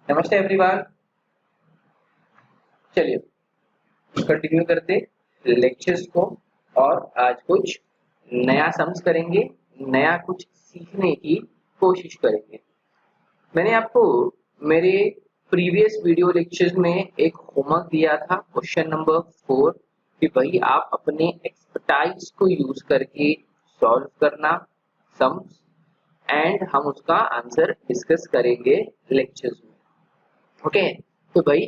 नमस्ते एवरीवन। चलिए कंटिन्यू करते लेक्चर्स को और आज कुछ नया सम्स करेंगे, नया कुछ सीखने की कोशिश करेंगे। मैंने आपको मेरे प्रीवियस वीडियो लेक्चर्स में एक होमवर्क दिया था, क्वेश्चन नंबर 4, कि भाई आप अपने एक्सपर्टाइज को यूज करके सॉल्व करना सम्स एंड हम उसका आंसर डिस्कस करेंगे लेक्चर्स में। ओके, तो भाई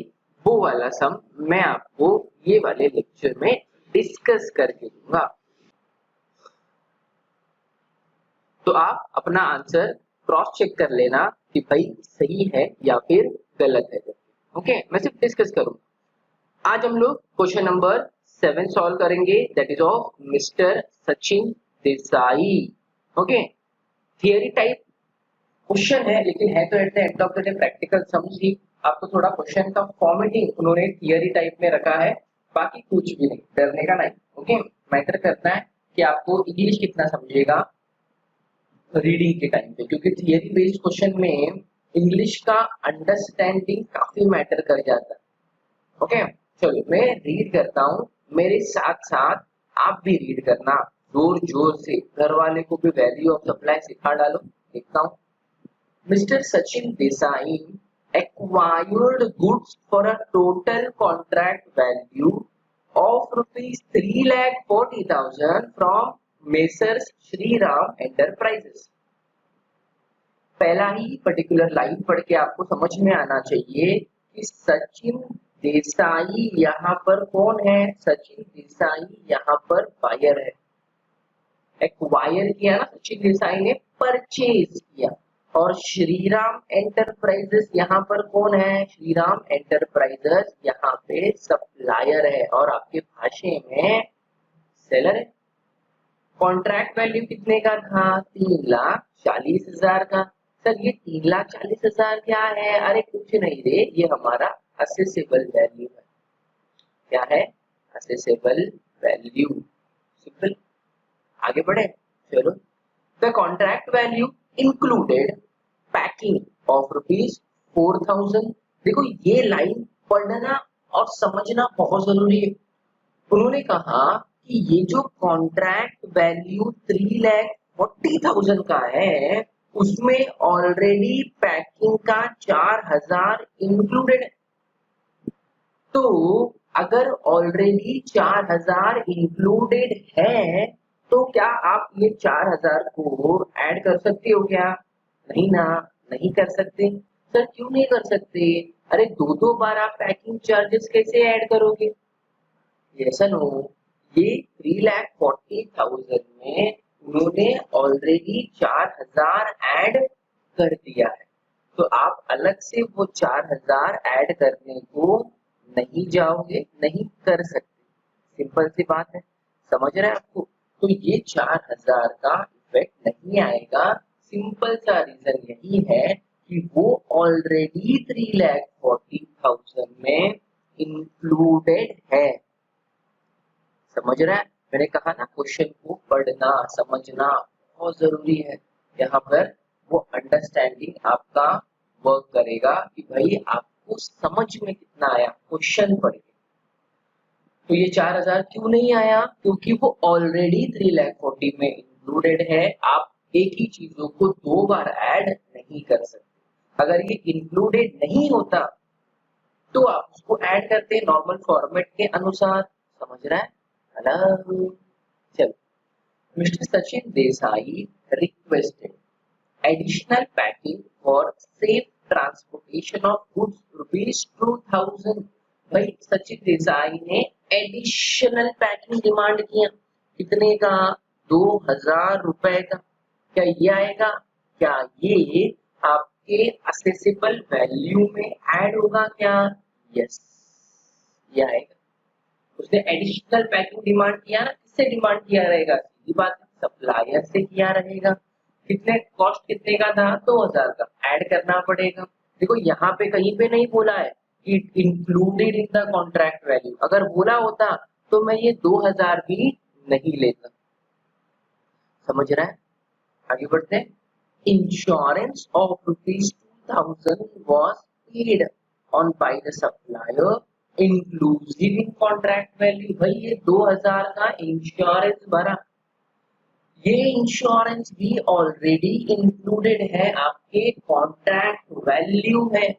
वो वाला सम मैं आपको ये वाले लेक्चर में डिस्कस करके दूंगा, तो आप अपना आंसर क्रॉस चेक कर लेना कि भाई सही है या फिर गलत है। ओके, मैं सिर्फ डिस्कस करूंगा। आज हम लोग क्वेश्चन नंबर 7 सॉल्व करेंगे, that is of mister Sachin Desai. Okay, theory type question है, लेकिन है तो at the end of the day practical sums ही। आपको थोड़ा क्वेश्चन का फॉर्मेटिंग उन्होंने थियरी टाइप में रखा है, बाकी कुछ भी नहीं, डरने का नहीं। ओके, मैटर करता है कि आपको इंग्लिश कितना समझेगा रीडिंग के टाइम पे, क्योंकि थियरी बेस्ड क्वेश्चन में इंग्लिश का अंडरस्टैंडिंग काफी मैटर कर जाता है। ओके, चलो मैं रीड करता हूँ, मेरे साथ साथ आप भी रीड करना जोर जोर से, घर वाले को भी वैल्यू ऑफ सप्लाई सिखा डालो। देखता हूँ। Mr. Sachin Desai acquired goods for a total contract value of rupees 3,40,000 from Messrs. Shri Ram Enterprises. पहला ही पर्टिकुलर लाइन पढ़ के आपको समझ में आना चाहिए कि सचिन देसाई यहाँ पर कौन है। सचिन देसाई यहाँ पर बायर है। एक्वायर किया ना सचिन देसाई ने, परचेज किया। और श्रीराम एंटरप्राइजेस यहाँ पर कौन है। श्रीराम एंटरप्राइजेस यहाँ पे सप्लायर है और आपके भाषा में सेलर है। कॉन्ट्रैक्ट वैल्यू कितने का था। 3,40,000 का। सर ये 3,40,000 क्या है। अरे कुछ नहीं रे, ये हमारा असेसेबल वैल्यू है। क्या है, असेसेबल वैल्यू। सिंपल, आगे बढ़े। चलो, the contract value included packing of rupees 4,000। देखो ये लाइन पढ़ना और समझना बहुत जरूरी है। उन्होंने कहा कि ये जो कॉन्ट्रैक्ट वैल्यू 3,40,000 का है, उसमें ऑलरेडी पैकिंग का 4,000 इंक्लूडेड है। तो अगर ऑलरेडी 4,000 इंक्लूडेड है, तो क्या आप ये 4,000 को ऐड कर सकते हो क्या। नहीं ना, नहीं कर सकते। सर क्यों नहीं कर सकते। अरे दो दो बार आप पैकिंग चार्जेस कैसे ऐड करोगे। यस नो, ये 3,40,000 में उन्होंने ऑलरेडी 4,000 ऐड कर दिया है, तो आप अलग से वो 4,000 ऐड करने को नहीं जाओगे, नहीं कर सकते। सिंपल सी बात है, समझ रहे हैं आपको। तो ये 4,000 का इफेक्ट नहीं आएगा। सिंपल सा रीजन यही है कि वो ऑलरेडी 3,40,000 में इंक्लूडेड है। समझ रहा है। मैंने कहा ना, क्वेश्चन को पढ़ना समझना बहुत जरूरी है। यहाँ पर वो अंडरस्टैंडिंग आपका वर्क करेगा कि भाई आपको समझ में कितना आया क्वेश्चन पढ़ के। तो ये 4,000 क्यों नहीं आया, क्योंकि वो ऑलरेडी 3,40,000 में इंक्लूडेड है। आप एक ही चीजों को दो बार ऐड नहीं कर सकते। अगर ये इंक्लूडेड नहीं होता तो आप उसको ऐड करते नॉर्मल फॉर्मेट के अनुसार। समझ रहा है। हेलो, चलो। Mr. Sachin Desai requested additional packing for safe transportation of goods rupees 2,000। भाई सचिन देसाई ने एडिशनल पैकिंग डिमांड किया। कितने का। 2,000 रुपए का। क्या ये आएगा। क्या ये आपके असेसेबल वैल्यू में ऐड होगा क्या। यस, ये आएगा। उसने एडिशनल पैकिंग डिमांड किया ना, किससे डिमांड किया रहेगा। सीधी बात है, सप्लायर से किया रहेगा। कितने कॉस्ट कितने का था। 2,000 का। ऐड करना पड़ेगा। देखो यहाँ पे कहीं पे नहीं बोला है कि included in the contract value. अगर बोला होता तो मैं ये 2,000 भी नहीं लेता। समझ रहा है। आगे बढ़ते हैं। Insurance of rupees 2,000 was paid on by the supplier inclusive in contract value। भाई ये 2000 का इंश्योरेंस भरा, ये इंश्योरेंस भी ऑलरेडी इंक्लूडेड है आपके कॉन्ट्रैक्ट वैल्यू में।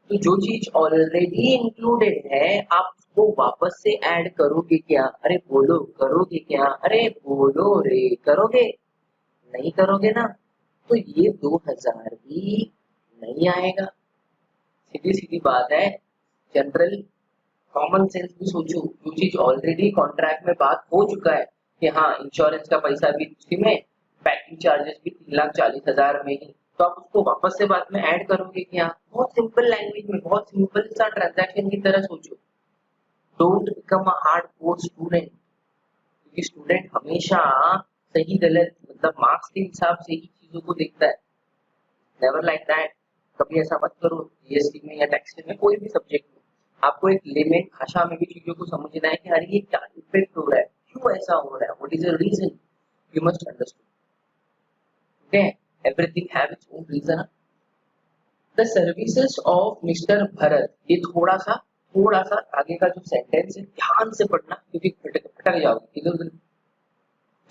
तो जो चीज ऑलरेडी इंक्लूडेड है आप उसको वापस से ऐड करोगे क्या? अरे बोलो करोगे क्या? अरे बोलो रे, करोगे? नहीं करोगे ना, तो ये 2000 भी नहीं आएगा। सीधी सीधी बात है, जनरल कॉमन सेंस भी सोचो। जो चीज ऑलरेडी कॉन्ट्रैक्ट में बात हो चुका है कि हाँ इंश्योरेंस का पैसा भी उसी में, पैकिंग चार्जेस भी 3,40,000 में ही, तो आप उसको वापस से बाद में ऐड करोगे क्या? बहुत सिंपल लैंग्वेज में, बहुत सिंपल सा ट्रांजैक्शन की तरह सोचो। Don't become a hard core student, क्योंकि स्टूडेंट हमेशा सही गलत मतलब मार्क्स के हिसाब से ही चीजों को देखता है। Never like that. कभी ऐसा मत करो। जीएसटी में या टैक्स में, कोई भी सब्जेक्ट में आपको एक लेमन भाषा में भी चीजों को समझना है कि अरे ये क्या इफेक्ट हो रहा है, क्यों ऐसा हो रहा है, what is the reason, you must understand. Okay, everything have its own reason. The services of mister Bharat, ये थोड़ा सा आगे का जो सेंटेंस है ध्यान से पढ़ना, क्योंकि भटक जाओगे, इधर उधर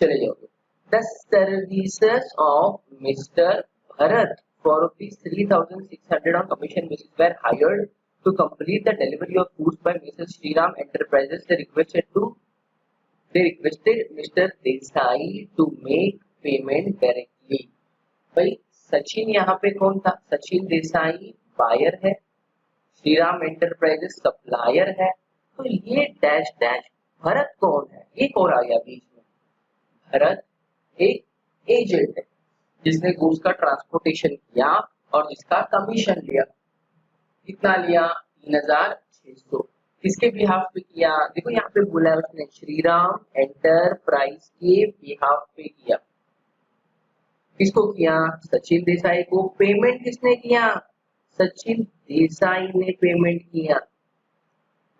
चले जाओगे। The services of mister Bharat for ₹3,600 on commission basis were hired to complete the delivery of goods by Mrs. Shriram Enterprises. They requested Mr. Desai to make payment directly. भाई सचिन यहाँ पे कौन था? सचिन देसाई बायर है, श्रीराम एंटरप्राइजेस सप्लायर है, तो ये dash dash Bharat कौन है? एक और आ गया बीच में। भरत एक एजेंट है जिसने गुड्स का ट्रांसपोर्टेशन किया और जिसका कमीशन लिया। कितना लिया? 3,600। किसके बिहाफ पे किया? देखो यहाँ पे बोला है उसने श्रीराम एंटरप्राइज के बिहाफ पे किया। किसको किया? सचिन देसाई को। पेमेंट किसने किया? सचिन देसाई ने पेमेंट किया।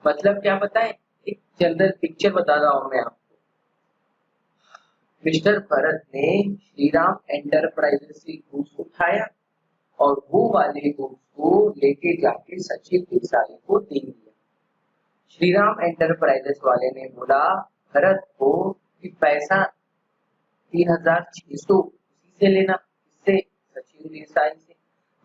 मतलब क्या बताएं, एक जनरल पिक्चर बता रहा हूं मैं आपको। मिस्टर भरत ने श्रीराम एंटरप्राइजेस से गुड्स उठाया और वो वाले गुड्स को लेके जाके सचिन देसाई को दे दिया। श्रीराम एंटरप्राइजेस वाले ने बोला भरत को कि पैसा 3,600 इसी से लेना, इससे सचिन देसाई से।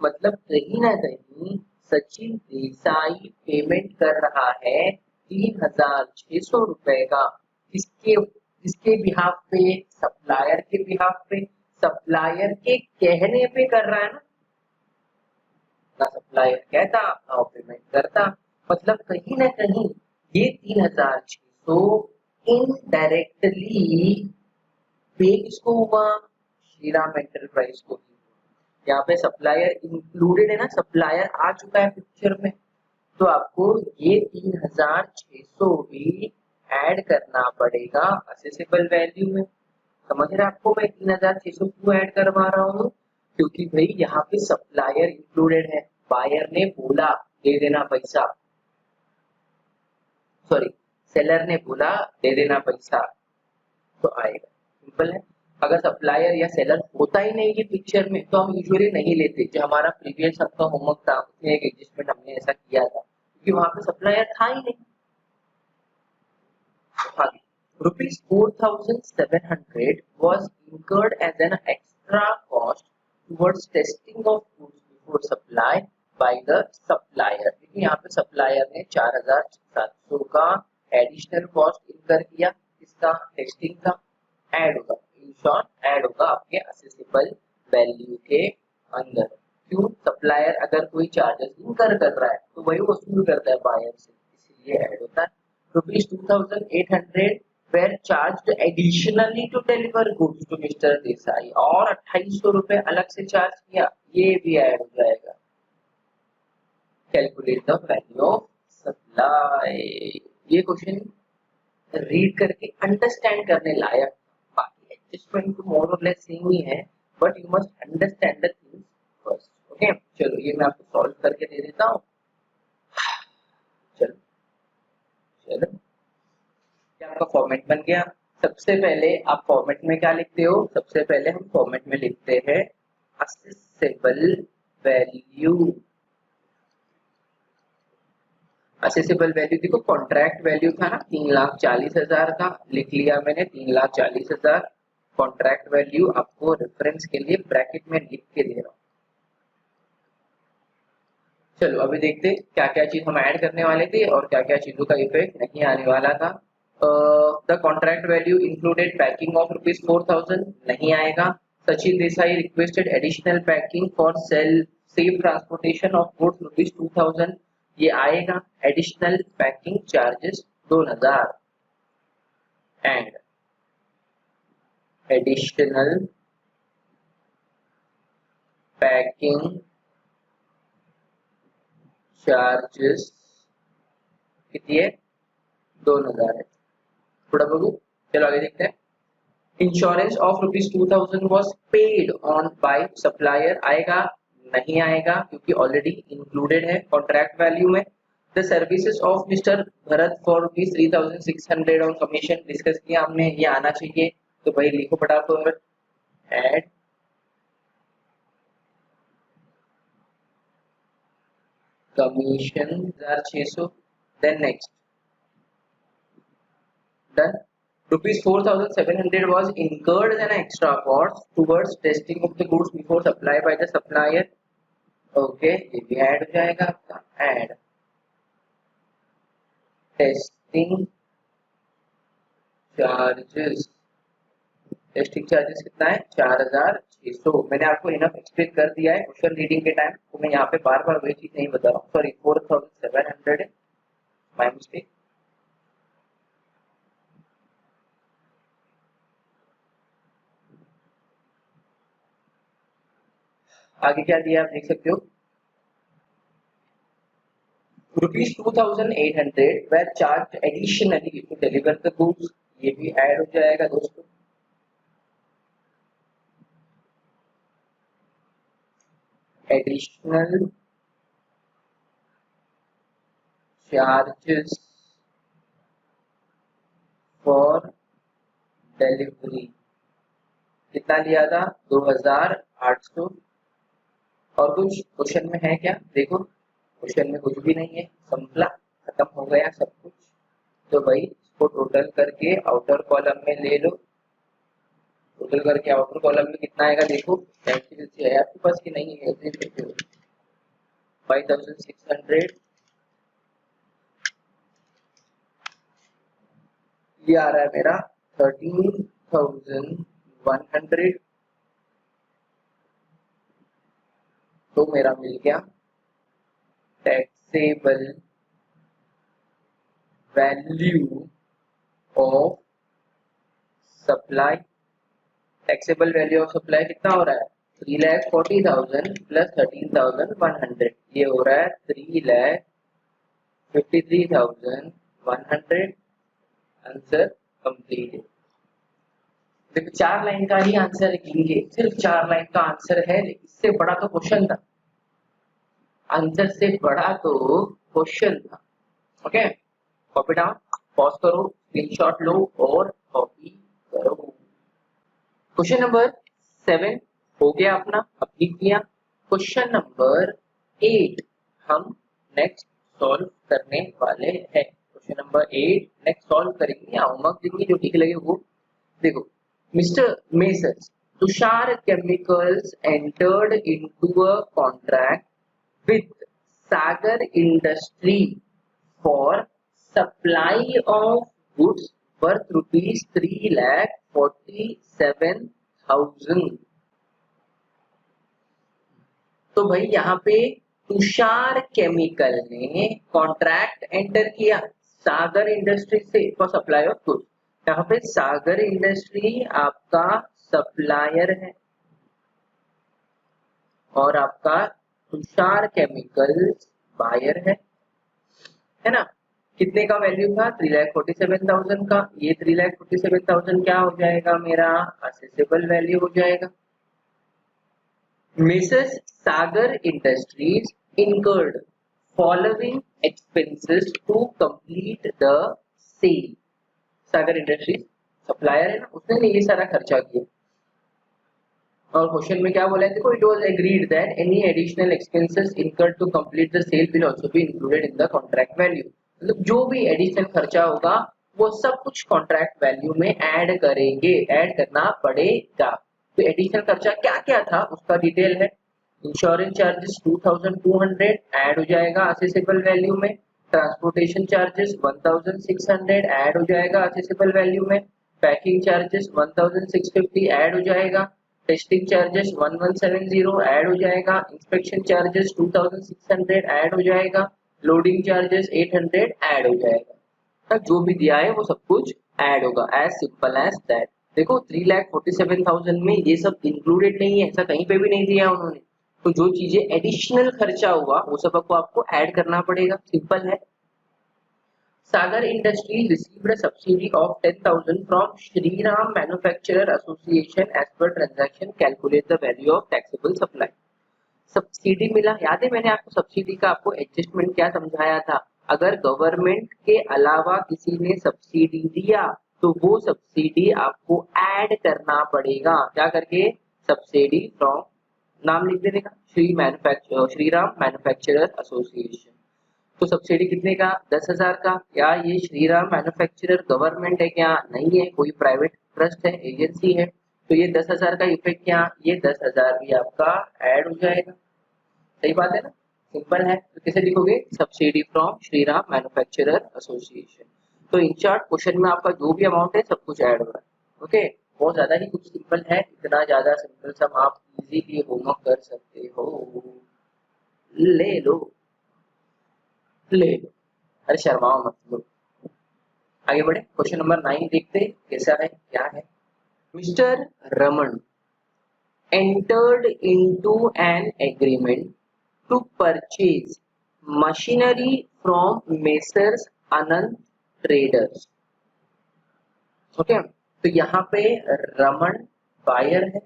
मतलब कहीं ना कहीं सचिन देसाई पेमेंट कर रहा है 3,600 रुपए का। इसके बिहाफ पे, सप्लायर के बिहाफ पे, सप्लायर के कहने पे कर रहा है ना सप्लायर कहता ना पेमेंट करता। मतलब कहीं ना कहीं ये 3,600 इनडायरेक्टली पे किसको हुआ? श्रीराम एंटरप्राइज को। यहाँ पे सप्लायर इंक्लूडेड है ना, सप्लायर आ चुका है पिक्चर में, तो आपको ये 3,600 भी ऐड करना पड़ेगा असेसेबल वैल्यू में। समझ रहे आपको मैं 3,600 क्यों ऐड करवा रहा हूँ? क्योंकि भाई यहाँ पे सप्लायर इंक्लूडेड है। बायर ने बोला दे देना पैसा, सॉरी सेलर ने बोला दे देना पैसा, तो आएगा। सिंपल है। अगर सप्लायर या सेलर होता ही नहीं ये पिक्चर में तो हम यूजुअली नहीं लेते। जो हमारा प्रीवियस आपका होमवर्क था उसमें एक एडजस्टमेंट हमने ऐसा किया था, क्योंकि वहां पे सप्लायर था ही नहीं। ₹4,700 was incurred as an extra cost towards testing of goods before supply by the supplier। लेकिन यहाँ पे सप्लायर ने 4,700 का एडिशनल कॉस्ट इनकर किया, इसका टेस्टिंग का। ऐड होगा, इन शॉर्ट ऐड होगा आपके असेसेबल वैल्यू के अंदर। क्यों? सप्लायर अगर कोई चार्जेस इनकर कर रहा है तो वही वसूल करता है बायर से, इसलिए ऐड होता है। ₹2,800 were charged additionally to deliver goods to Mr. Desai, और 2,800 रुपए अलग से चार्ज किया, ये भी ऐड हो जाएगा। Calculate the value of supply. ये क्वेश्चन रीड करके अंडरस्टैंड करने लायक। बाकी एडजस्टमेंट तो मोर और लेस सेम ही है, but you must understand the things first. Okay, चलो ये मैं आपको सॉल्व करके दे देता हूँ। चलो क्या आपका फॉर्मेट बन गया? सबसे पहले आप फॉर्मेट में क्या लिखते हो? सबसे पहले हम फॉर्मेट में लिखते हैं असेसेबल वैल्यू। असेसेबल वैल्यू देखो, कॉन्ट्रैक्ट वैल्यू था ना 3,40,000 का, लिख लिया मैंने 3,40,000 कॉन्ट्रैक्ट वैल्यू, आपको रेफरेंस के लिए ब्रैकेट में लिख के दे रहा हूँ। चलो अभी देखते क्या क्या चीज हम ऐड करने वाले थे और क्या क्या चीजों का इफेक्ट नहीं आने वाला था। The contract value included packing of ₹4,000 नहीं आएगा। Sachin Desai requested additional packing for safe transportation of goods ₹2,000, ये आएगा। Additional packing charges 2,000 and additional packing charges कितनी है? 2,000 है। थोड़ा बगू, चलो आगे देखते हैं। Insurance of ₹2,000 was paid on by supplier, आएगा? नहीं आएगा क्योंकि ऑलरेडी इंक्लूडेड है कॉन्ट्रैक्ट वैल्यू में। The services of mister Bharat for ₹3,600 on commission, discuss किया हमने, ये आना चाहिए। तो भाई लिखो फटाफट, add commission 1,600। Then next, done. ₹4,700 was incurred as an extra cost towards testing of the goods before supply by the supplier. Okay, ये भी ऐड हो जाएगा आपका। Add testing charges, testing charges कितना है? 4,600। मैंने आपको इनफ एक्सप्लेन कर दिया है क्वेश्चन रीडिंग के टाइम, तो मैं यहाँ पे बार बार वही चीज नहीं बता रहा हूँ। सॉरी, 4,700 है, माय मिस्टेक। आगे क्या दिया आप देख सकते हो। ₹2,800 were charged additionally to deliver the goods, ये भी ऐड हो जाएगा दोस्तों। एडिशनल चार्जेस फॉर डिलीवरी कितना लिया था? 2,800। और कुछ क्वेश्चन में है क्या? देखो क्वेश्चन में कुछ भी नहीं है, संपला, खत्म हो गया सब कुछ। तो भाई इसको टोटल करके आउटर कॉलम में ले लो। टोटल करके आउटर कॉलम में कितना आएगा देखो, कैलकुलेट है आपके पास कि नहीं है? 5,600, ये आ रहा है मेरा 13,100। तो मेरा मिल गया taxable value of supply. Taxable value of supply कितना हो रहा है? 3,40,000 प्लस 13,100, ये हो रहा है 3,53,100। Answer complete. देखो 4 लाइन का ही आंसर लिखेंगे, सिर्फ 4 लाइन का आंसर है, इससे बड़ा तो क्वेश्चन था, आंसर से बड़ा तो क्वेश्चन था। ओके, कॉपी डाउन, पॉज करो, स्क्रीनशॉट लो और कॉपी करो। क्वेश्चन नंबर 7 हो गया अपना, अब लिख दिया। क्वेश्चन नंबर 8 हम नेक्स्ट सॉल्व करने वाले हैं। क्वेश्चन नंबर 8 नेक्स्ट सॉल्व करेंगे, होमवर्क देंगे जो ठीक लगे वो। देखो, Mr. Masons Tushar Chemicals entered into a contract with Sagar Industry for supply of goods worth ₹3,47,000। तो भाई यहाँ पे तुषार केमिकल ने कॉन्ट्रैक्ट एंटर किया सागर इंडस्ट्री से फॉर सप्लाई ऑफ गुड्स। यहाँ पे सागर इंडस्ट्री आपका सप्लायर है और आपका तुषार केमिकल्स बायर है ना। कितने का वैल्यू था? 3,47,000 का। ये 3,47,000 क्या हो जाएगा? मेरा असेसेबल वैल्यू हो जाएगा। Mrs. Sagar Industries incurred following expenses to complete the sale। Sagar industries supplier है ना, उसने ये सारा खर्चा किया। और क्वेश्चन में क्या बोला है देखो, it was agreed that any additional expenses incurred to complete the sale will also be included in the contract value. मतलब जो भी एडिशनल खर्चा होगा वो सब कुछ कॉन्ट्रैक्ट वैल्यू में ऐड करेंगे, ऐड करना पड़ेगा। तो एडिशनल खर्चा क्या क्या था उसका डिटेल है। इंश्योरेंस चार्जेस 2200 ऐड हो जाएगा असेसेबल वैल्यू में। ट्रांसपोर्टेशन चार्जेस 1600 ऐड हो जाएगा असेसेबल वैल्यू में। पैकिंग चार्जेस 1650 ऐड हो जाएगा। टेस्टिंग चार्जेस 1170 ऐड हो जाएगा। इंस्पेक्शन चार्जेस 2600 ऐड हो जाएगा। लोडिंग चार्जेस 800 ऐड हो जाएगा। जो भी दिया है वो सब कुछ ऐड होगा, एज सिंपल एज दैट। देखो 3,47,000 में ये सब इंक्लूडेड नहीं है, ऐसा कहीं पे भी नहीं दिया उन्होंने। तो जो चीजें एडिशनल खर्चा हुआ वो सब आपको ऐड करना पड़ेगा, सिंपल है। सागर industries received a subsidy of 10,000 from Shriram Manufacturer Association as per transaction calculate the value of taxable supply। Subsidy मिला, याद है मैंने आपको सब्सिडी का आपको एडजस्टमेंट क्या समझाया था। अगर गवर्नमेंट के अलावा किसी ने सब्सिडी दिया तो वो सब्सिडी आपको ऐड करना पड़ेगा, क्या करके, सब्सिडी फ्रॉम, नाम लिख देने का, श्रीराम मैन्युफैक्चरर एसोसिएशन। तो सब्सिडी कितने का, 10,000 का। या ये श्रीराम मैन्युफैक्चरर गवर्नमेंट है क्या, नहीं है, कोई प्राइवेट ट्रस्ट है, एजेंसी है। तो ये 10,000 का इफेक्ट क्या, ये 10,000 भी आपका ऐड हो जाएगा। सही बात है ना, सिंपल है। तो कैसे लिखोगे, subsidy from Shriram manufacturer association. तो इन शॉर्ट क्वेश्चन में आपका जो भी अमाउंट है सब कुछ ऐड हो रहा है। ओके, बहुत ज्यादा ही कुछ सिंपल है, इतना ज्यादा सिंपल सम आप इजीली होमवर्क कर सकते हो। ले लो ले लो, अरे शर्माओ मत लो। आगे बढ़े, क्वेश्चन नंबर 9 देखते हैं कैसा है क्या है। Mister Raman entered into an agreement to purchase machinery from Messrs Anand Traders। Okay, तो यहाँ पे रमन बायर है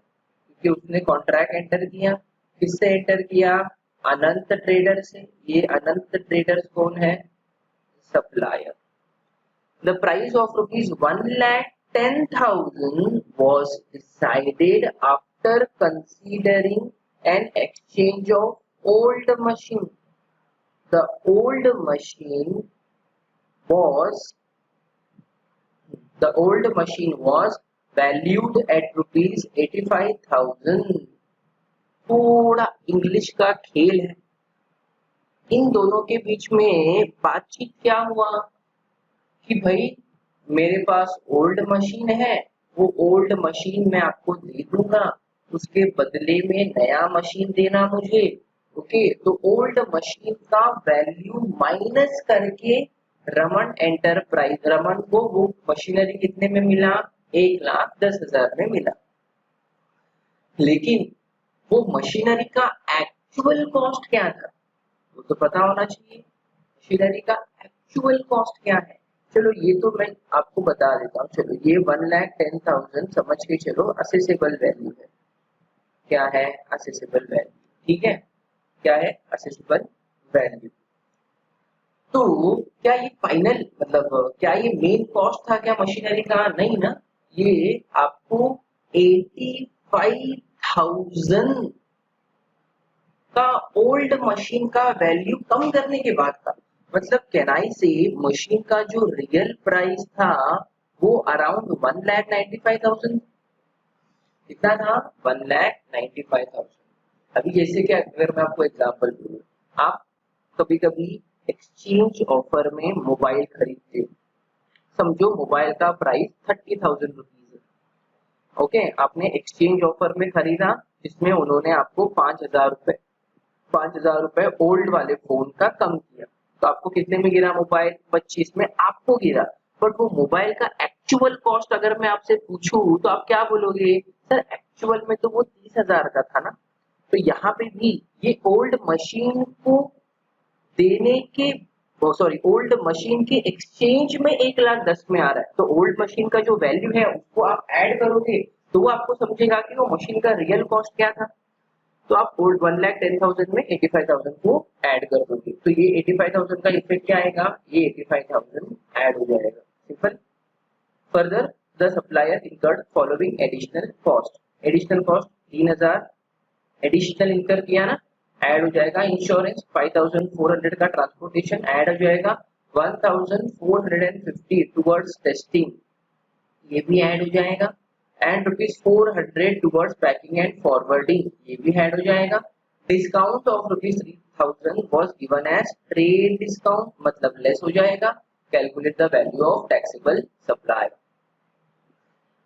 क्योंकि उसने कॉन्ट्रैक्ट एंटर किया, किससे एंटर किया, अनंत ट्रेडर से। ये अनंत ट्रेडर्स कौन है, supplier. The price of rupees 1,10,000 was decided after considering an exchange of old machine. The old machine was valued at rupees 85,000। थोड़ा इंग्लिश का खेल है, इन दोनों के बीच में बातचीत क्या हुआ कि भाई मेरे पास ओल्ड मशीन है, वो ओल्ड मशीन मैं आपको दे दूंगा, उसके बदले में नया मशीन देना मुझे। ओके, तो ओल्ड मशीन का वैल्यू माइनस करके रमन को वो मशीनरी कितने में मिला, 1,10,000 में मिला। लेकिन वो मशीनरी का एक्चुअल कॉस्ट क्या था वो तो पता होना चाहिए। मशीनरी का एक्चुअल कॉस्ट क्या है, चलो ये तो मैं आपको बता देता हूँ। चलो ये 1,10,000 समझ के चलो असेसेबल वैल्यू है। क्या है, असेसेबल वैल्यू, ठीक है, क्या है, असेसेबल वैल्यू। तो क्या ये फाइनल मतलब क्या ये मेन कॉस्ट था क्या मशीनरी का, नहीं ना, ये आपको 85,000 का ओल्ड मशीन का वैल्यू कम करने के बाद था। मतलब कैनाई से मशीन का जो रियल प्राइस था वो अराउंड 1,95,000। कितना था, 1,95,000। अभी जैसे कि अगर मैं आपको एग्जांपल दूं, आप कभी कभी एक्सचेंज ऑफर में मोबाइल खरीदते हो, समझो मोबाइल का प्राइस 30,000 रुपीज है। ओके, आपने एक्सचेंज ऑफर में खरीदा जिसमें उन्होंने आपको 5,000 रुपए ओल्ड वाले फोन का कम किया, तो आपको कितने में गिरा मोबाइल, 25 में आपको गिरा। बट वो मोबाइल का एक्चुअल कॉस्ट अगर मैं आपसे पूछूं तो आप क्या बोलोगे, सर एक्चुअल में तो वो 30,000 का था ना। तो यहाँ पे भी ये ओल्ड मशीन को देने के ओल्ड मशीन के एक्सचेंज में 1,10,000 में आ रहा है, तो ओल्ड मशीन का जो वैल्यू है उसको आप ऐड करोगे तो वो आपको समझेगा कि वो मशीन का रियल कॉस्ट क्या था। तो आप ओल्ड 1,10,000 में 85,000 को ऐड कर दोगे, तो ये 85,000 का इफेक्ट क्या आएगा, ये 85,000 ऐड हो जाएगा, simple. Further the supplier incurred following additional cost 3000 additional इनकर किया ना, ऐड हो जाएगा इंश्योरेंस 5400 का, ट्रांसपोर्टेशन ऐड हो जाएगा 1450 टुवर्ड्स टेस्टिंग, ये भी ऐड हो जाएगा, and ₹400 towards packing and forwarding, ये भी ऐड हो जाएगा। Discount of ₹3000 was given as trade discount, मतलब लेस हो जाएगा। Calculate the value of taxable supply.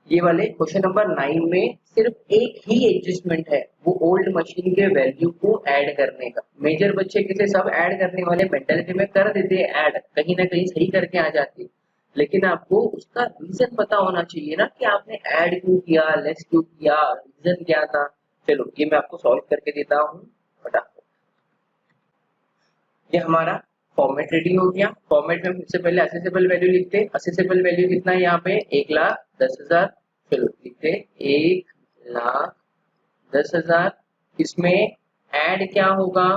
ये वाले क्वेश्चन नंबर 9 में सिर्फ एक ही एडजस्टमेंट है, वो ओल्ड मशीन के वैल्यू को ऐड करने का। मेजर बच्चे किसे सब ऐड करने वाले मेंटालिटी में कर देते हैं ऐड, कहीं ना कहीं सही करके आ जाते, लेकिन आपको उसका रीजन पता होना चाहिए ना कि आपने ऐड क्यों किया, लेस क्यों किया, रीजन क्या था। चलो ये मैं आपको सॉल्व करके देता हूँ फटाफट। ये हमारा फॉर्मेट रेडी हो गया। फॉर्मेट में सबसे पहले असेसेबल वैल्यू लिखते हैं। असेसेबल वैल्यू कितना है यहाँ पे 1,10,000। चलो लिखते 1,10,000। इसमें ऐड क्या होगा,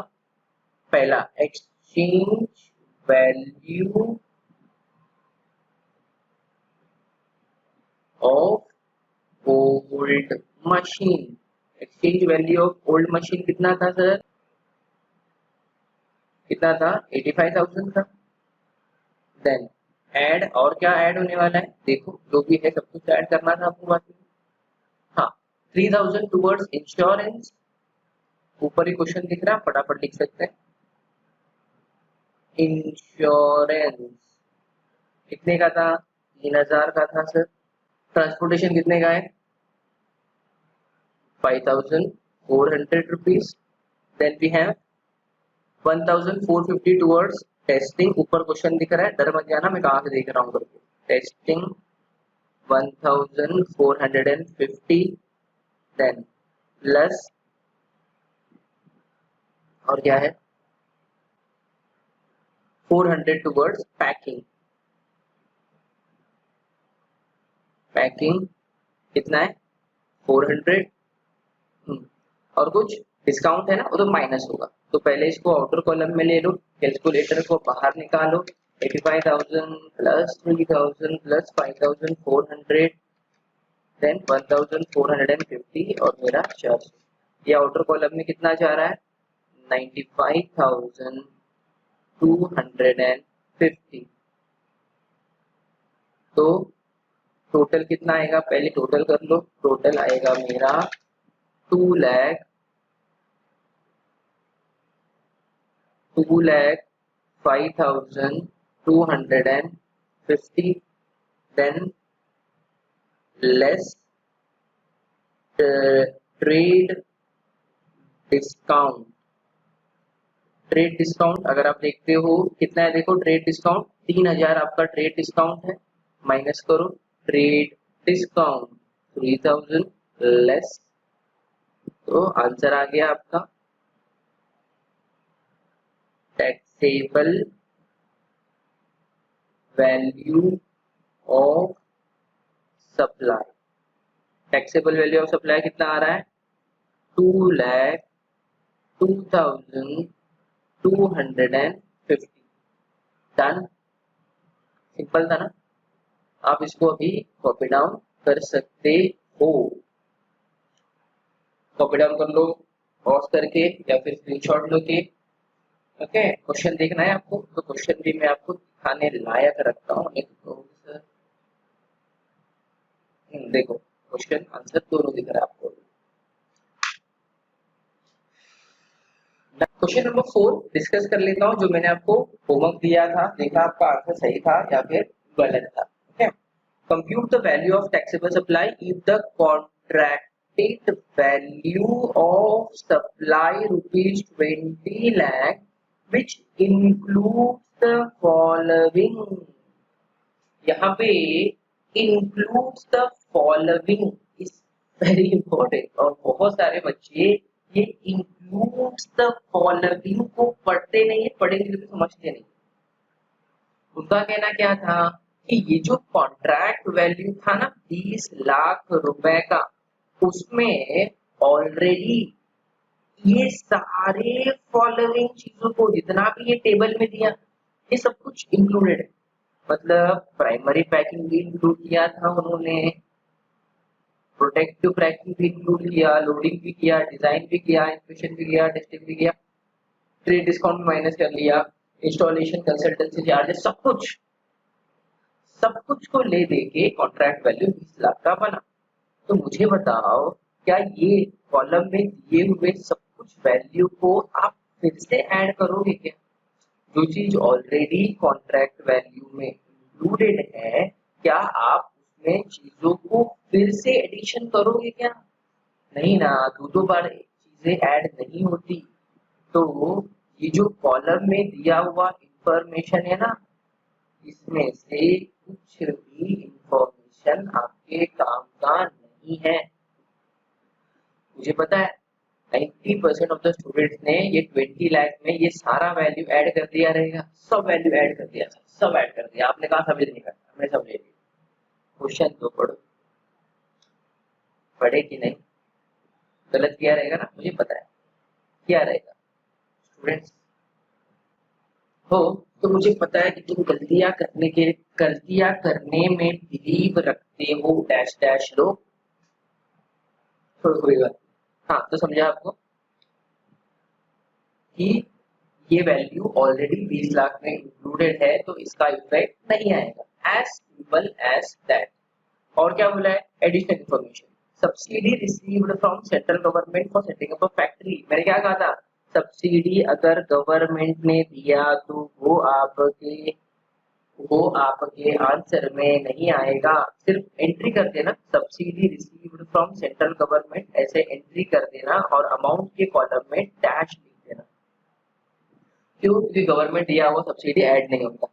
पहला exchange value of old machine. Exchange value of old machine कितना था सर, कितना था 85,000 था। देन ऐड, और क्या ऐड होने वाला है, देखो जो भी है सब कुछ ऐड करना था आपको बाकी। हाँ 3000 टुवर्ड्स इंश्योरेंस, ऊपर ही क्वेश्चन दिख रहा है, फटाफट लिख सकते हैं। इंश्योरेंस कितने का था, 3000 का था सर। ट्रांसपोर्टेशन कितने का है, 5400 rupees. Then we have 1450 towards testing, ऊपर क्वेश्चन दिख रहा है, डर मत जाना मैं कहाँ से देख रहा हूँ करके। टेस्टिंग 1450, देन प्लस और क्या है 400 टुवर्ड्स पैकिंग। पैकिंग कितना है 400, और कुछ डिस्काउंट है ना वो तो माइनस होगा, तो पहले इसको आउटर कॉलम में ले लो, कैलकुलेटर को बाहर निकालो। 85,000 प्लस 3,000 प्लस 5,400, देन 1,450 और मेरा 400। ये आउटर कॉलम में कितना जा रहा है 95,250। तो टोटल कितना आएगा, पहले टोटल कर लो, टोटल आएगा मेरा 2,05,250, than less trade discount. Trade discount अगर आप देखते हो कितना है, देखो ट्रेड डिस्काउंट 3,000 आपका ट्रेड डिस्काउंट है, माइनस करो ट्रेड डिस्काउंट 3,000 लेस, तो आंसर आ गया आपका taxable value of supply. Taxable value of supply कितना आ रहा है 2,02,250। डन, सिंपल था ना। आप इसको अभी कॉपी डाउन कर सकते हो, कॉपी डाउन कर लो पॉज करके या फिर स्क्रीनशॉट लो के। ओके क्वेश्चन देखना है आपको तो क्वेश्चन भी मैं आपको दिखाने लायक रखता हूँ, एक तो देखो क्वेश्चन आंसर दोनों दिख रहा है आपको। क्वेश्चन नंबर 4 डिस्कस कर लेता हूँ, जो मैंने आपको होमवर्क दिया था, देखा आपका आंसर सही था या फिर गलत था। Okay, compute the value of taxable supply if the contracted value of supply ₹20 lakh which includes the following। यहाँ पे includes the following is very important, और बहुत सारे बच्चे ये includes the following को पढ़ते नहीं है, पढ़ेंगे लेकिन समझते नहीं। उनका कहना क्या था कि ये जो कॉन्ट्रैक्ट वैल्यू था ना 20 लाख रुपए का, उसमें ऑलरेडी ये सारे फॉलोइंग चीजों को जितना भी ये टेबल में दिया ये सब कुछ इंक्लूडेड है। मतलब प्राइमरी पैकिंग भी इंक्लूड किया था उन्होंने, प्रोटेक्टिव क्रैकिंग भी इंक्लूड किया, लोडिंग भी किया, डिजाइन भी किया, इंस्पेक्शन भी किया, टेस्टिंग भी किया, ट्रेड डिस्काउंट माइनस कर लिया, इंस्टॉलेशन कंसल्टेंसी चार्जेस, सब कुछ को ले दे के कॉन्ट्रैक्ट वैल्यू 20 लाख का बना। तो मुझे बताओ, क्या ये कॉलम में दिए हुए सब कुछ वैल्यू को आप फिर से ऐड करोगे क्या? जो चीज ऑलरेडी कॉन्ट्रैक्ट वैल्यू में इंक्लूडेड है, क्या आप उसमें चीजों को फिर से एडिशन करोगे क्या? नहीं ना, दो बार चीजें ऐड नहीं होती। तो ये जो कॉलम में दिया हुआ इंफॉर्मेशन है ना, इसमें से कुछ भी इंफॉर्मेशन आपके काम का नहीं है। मुझे पता है 90% ऑफ द स्टूडेंट्स ने ये 20 लाख में ये सारा वैल्यू ऐड कर दिया रहेगा, सब वैल्यू ऐड कर दिया, सब ऐड कर दिया। आपने कहा समझ नहीं करना, हमने समझ लिया। क्वेश्चन तो पढ़ो, पढ़े कि नहीं? गलत किया रहेगा ना, मुझे पता है क्या रहेगा। स्टूडेंट्स हो तो मुझे पता है कि तुम गलतियां करने में बिलीव रखते हो, डैश डैश लोग। छोड़ो कोई बात। हाँ, तो समझा आपको कि ये वैल्यू ऑलरेडी 20 लाख में इंक्लूडेड है, तो इसका इफेक्ट नहीं आएगा। As simple as that. और क्या बोला है? Additional information, subsidy received from central government for setting up a factory. मैंने क्या कहा था? सब्सिडी अगर गवर्नमेंट ने दिया तो वो आपके आंसर में नहीं आएगा। सिर्फ एंट्री कर देना, subsidy received from central government, ऐसे एंट्री कर देना और अमाउंट के कॉलम में डैश लिख देना। क्यों? क्योंकि गवर्नमेंट दिया हुआ सब्सिडी ऐड नहीं होता।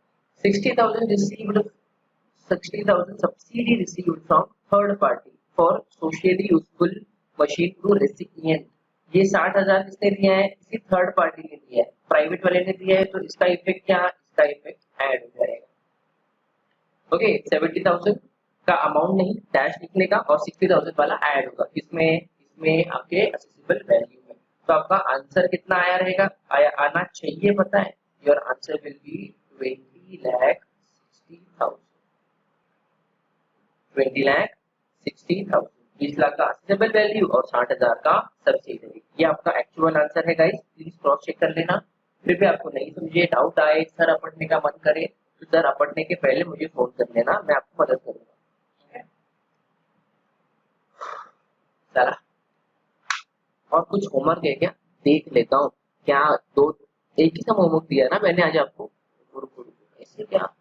60,000 subsidy received from third party for socially useful machine to recipient. ये 60,000 किसने दिया है? किसी थर्ड पार्टी ने दिया है, प्राइवेट वाले ने दिया है। तो इसका इफेक्ट क्या? इसका इफेक्ट ऐड हो जाएगा। ओके, 70,000 का अमाउंट नहीं, डैश लिखने का, और 60,000 वाला ऐड होगा। इसमें आपके असेसिबल वैल्यू में। तो आपका आंसर कितना आया रहेगा? आना चाहिए, पता है? Your answer will be 20,60,000। 20,60,000, 20 lakh का असेसिबल वैल्यू और 60,000 का सब्सिडी। ये आपका एक्चुअल आंसर है गाइस, प्लीज क्रॉस चेक कर लेना। फिर भी आपको नहीं समझे, डाउट आए, सर अपटने का मन करे, तो सर अपटने के पहले मुझे फोन कर लेना, मैं आपको मदद करूंगा। चला, और कुछ होमवर्क है क्या? देख लेता हूँ। क्या दो एक ही सब होमवर्क दिया ना मैंने आज आपको? ऐसे क्या?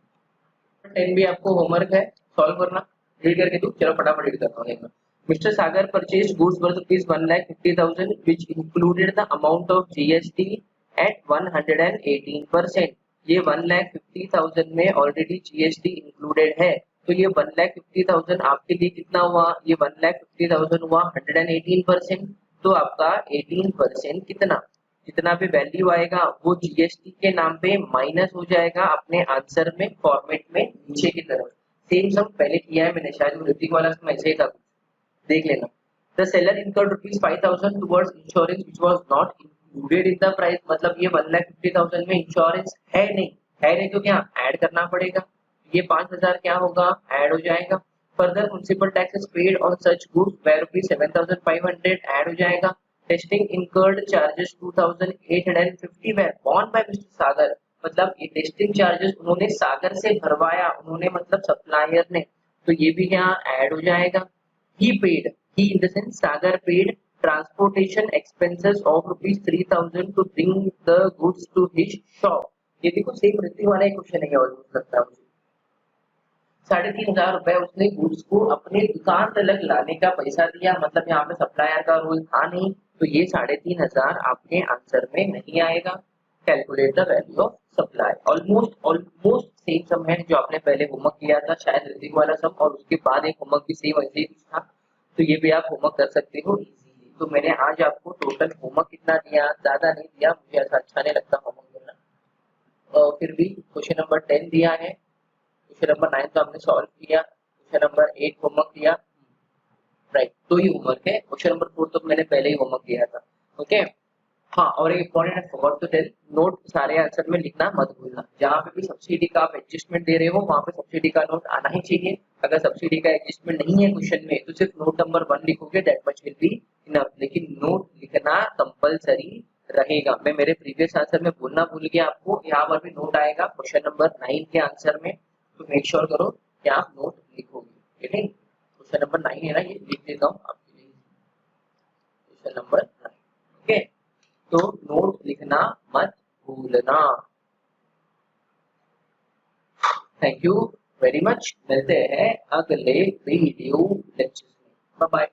10 भी आपको होमवर्क है, सॉल्व करना। रीड करके दो, चलो फटाफट रीड करता हूँ। Mister Sagar purchase goods worth rupees 1,50,000 which included the amount of GST at 118%। ये 1,50,000 में ऑलरेडी GST इंक्लूडेड है, तो ये 1,50,000 आपके लिए कितना हुआ? ये 1,50,000 हुआ 118%। तो आपका 18% कितना? जितना भी वैल्यू आएगा वो जीएसटी के नाम पे माइनस हो जाएगा अपने आंसर में, फॉर्मेट में नीचे की तरफ। सेम सम पहले किया है मैंने, शायद ऋतिक वाला सम ऐसे ही था, देख लेना। The seller incurred ₹5,000 towards insurance which was not included in the price. मतलब ये 1,50,000 में इंश्योरेंस है नहीं तो क्या ऐड करना पड़ेगा? ये 5,000 क्या होगा? ऐड हो जाएगा। Further municipal taxes paid on such goods by ₹7,500 add हो जाएगा। Testing incurred charges 2,850 were borne by mister Sagar. मतलब ये टेस्टिंग चार्जेस उन्होंने सागर से भरवाया, उन्होंने मतलब सप्लायर ने, तो ये भी यहाँ ऐड हो जाएगा। He paid, he in the sense Sagar paid transportation expenses of ₹3,000 to bring the goods to his shop। ये देखो सेम ऋतिक वाला एक क्वेश्चन है, ऑलमोस्ट लगता है मुझे। 3,500 रुपए उसने गुड्स को अपने दुकान तक लाने का पैसा दिया, मतलब यहाँ पे सप्लायर का रोल था नहीं, तो ये 3,500 आपके आंसर में नहीं आएगा। Calculate the value of supply. Almost same sum है जो आपने पहले होमवर्क किया था, शायद ऋतिक वाला सम, और उसके बाद एक होमवर्क भी सेम ऐसे ही था, तो ये भी आप होमवर्क कर सकते हो इजीली। तो मैंने आज आपको टोटल होमवर्क कितना दिया? ज्यादा नहीं दिया, मुझे ऐसा अच्छा नहीं लगता होमवर्क देना। फिर भी क्वेश्चन नंबर 10 दिया है, क्वेश्चन नंबर 9 तो हमने सॉल्व किया, क्वेश्चन नंबर 8 होमवर्क दिया, राइट? तो ये होमवर्क है। क्वेश्चन नंबर 4 तो मैंने पहले ही होमवर्क दिया था। ओके, हाँ, और एक इम्पोर्टेंट है, फॉरगॉट टू टेल, नोट सारे आंसर में लिखना मत भूलना। जहाँ पे भी सब्सिडी का आप एडजस्टमेंट दे रहे हो वहाँ पे सब्सिडी का नोट आना ही चाहिए। अगर सब्सिडी का एडजस्टमेंट नहीं है क्वेश्चन में तो सिर्फ नोट नंबर 1 लिखोगे, that much will be enough, लेकिन नोट लिखना कंपलसरी रहेगा। मैं मेरे प्रीवियस आंसर में बोलना भूल गया आपको, यहाँ पर भी नोट आएगा क्वेश्चन नंबर 9 के आंसर में, तो मेक श्योर करो कि आप नोट लिखोगे। ठीक है, क्वेश्चन नंबर 9 है ना, ये लिख देता हूँ आपके लिए, क्वेश्चन नंबर 9। ओके, तो नोट लिखना मत भूलना। थैंक यू वेरी मच, मिलते हैं अगले वीडियो लेक्चर में। Bye bye.